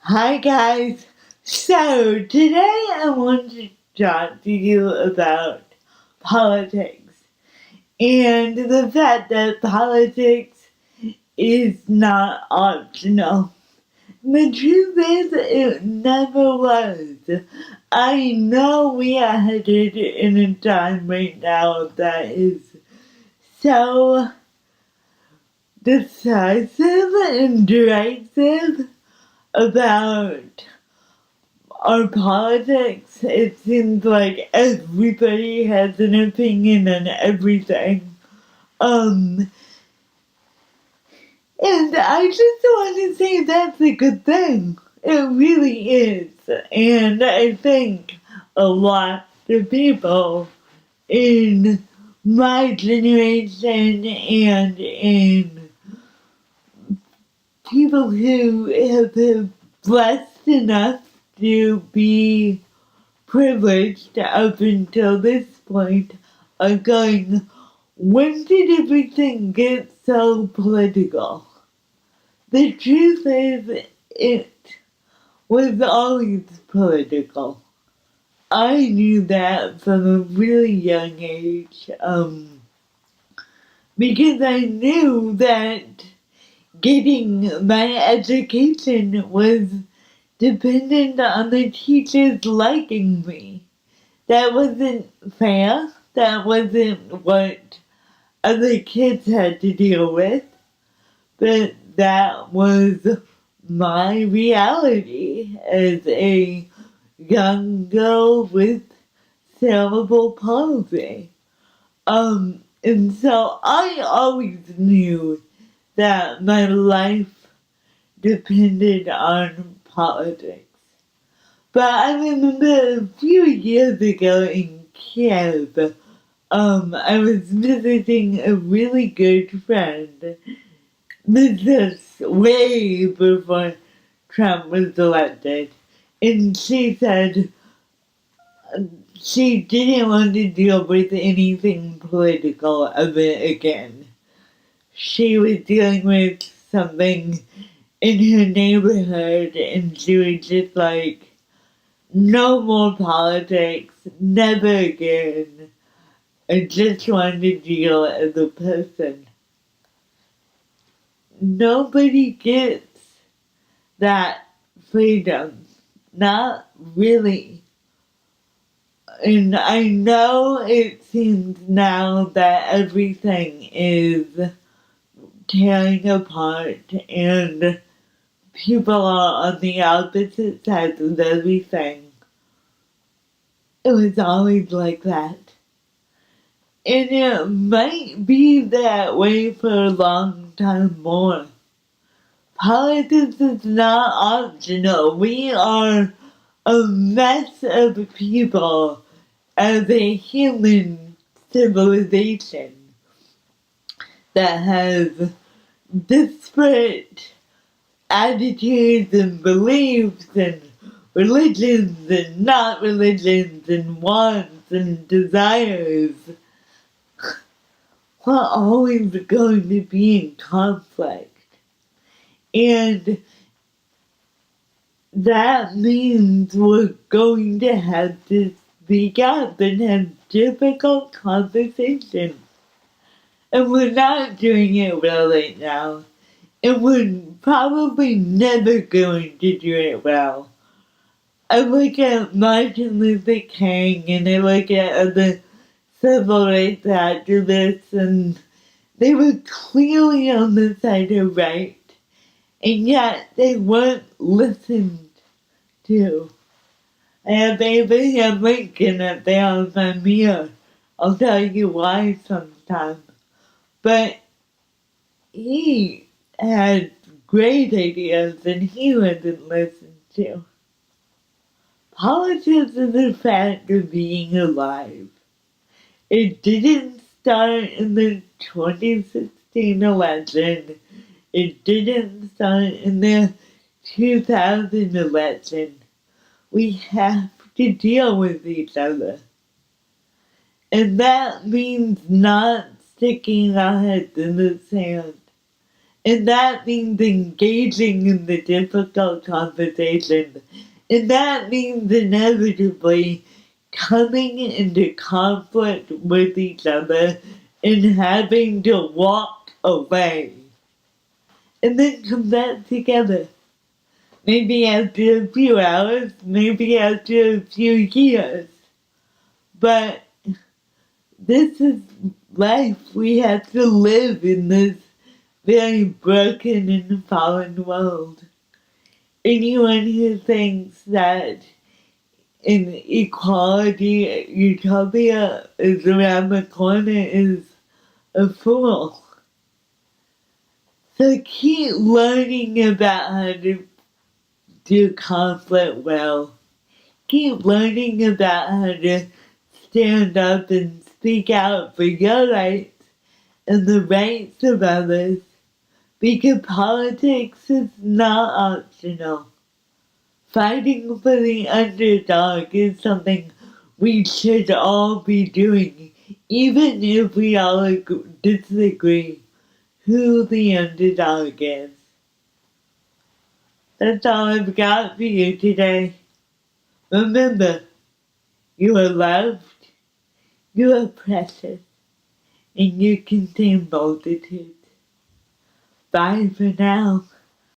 Hi guys! So today I want to talk to you about politics and the fact that politics is not optional. The truth is it never was. I know we are headed in a time right now that is so decisive and directive about our politics. It seems like everybody has an opinion on everything. Um, and I just want to say that's a good thing. It really is. And I think a lot of people in my generation and in people who have been blessed enough to be privileged up until this point are going, when did everything get so political? The truth is, it was always political. I knew that from a really young age, because I knew that getting my education was dependent on the teachers liking me. That wasn't fair. That wasn't what other kids had to deal with. But that was my reality as a young girl with cerebral palsy. And so I always knew that my life depended on politics. But I remember a few years ago in Kiev, I was visiting a really good friend. This is way before Trump was elected. And she said she didn't want to deal with anything political ever again. She was dealing with something in her neighborhood and she was just like, no more politics, never again. I just want to deal as a person. Nobody gets that freedom. Not really. And I know it seems now that everything is tearing apart and people are on the opposite sides of everything. It was always like that. And it might be that way for a long time more. Politics is not optional. We are a mess of people as a human civilization that has disparate attitudes and beliefs and religions and not religions and wants and desires. We're always going to be in conflict. And that means we're going to have to speak up and have difficult conversations. And we're not doing it well right now. And we're probably never going to do it well. I look at Martin Luther King and I look at other civil rights activists and they were clearly on the side of right. And yet they weren't listened to. I have Abraham Lincoln up there on my mirror. I'll tell you why sometime. But he had great ideas and he wasn't listened to. Politics is a fact of being alive. It didn't start in the 2016 election. It didn't start in the 2000 election. We have to deal with each other. And that means not sticking our heads in the sand And that means engaging in the difficult conversation. And that means inevitably coming into conflict with each other and having to walk away. And then come back together. Maybe after a few hours, maybe after a few years. But this is life. We have to live in this very broken and fallen world. Anyone who thinks that an equality utopia is around the corner is a fool. So keep learning about how to do conflict well. Keep learning about how to stand up and speak out for your rights and the rights of others, because politics is not optional. Fighting for the underdog is something we should all be doing, even if we all disagree who the underdog is. That's all I've got for you today. Remember, you are loved, you are precious, and you contain multitudes. Bye for now.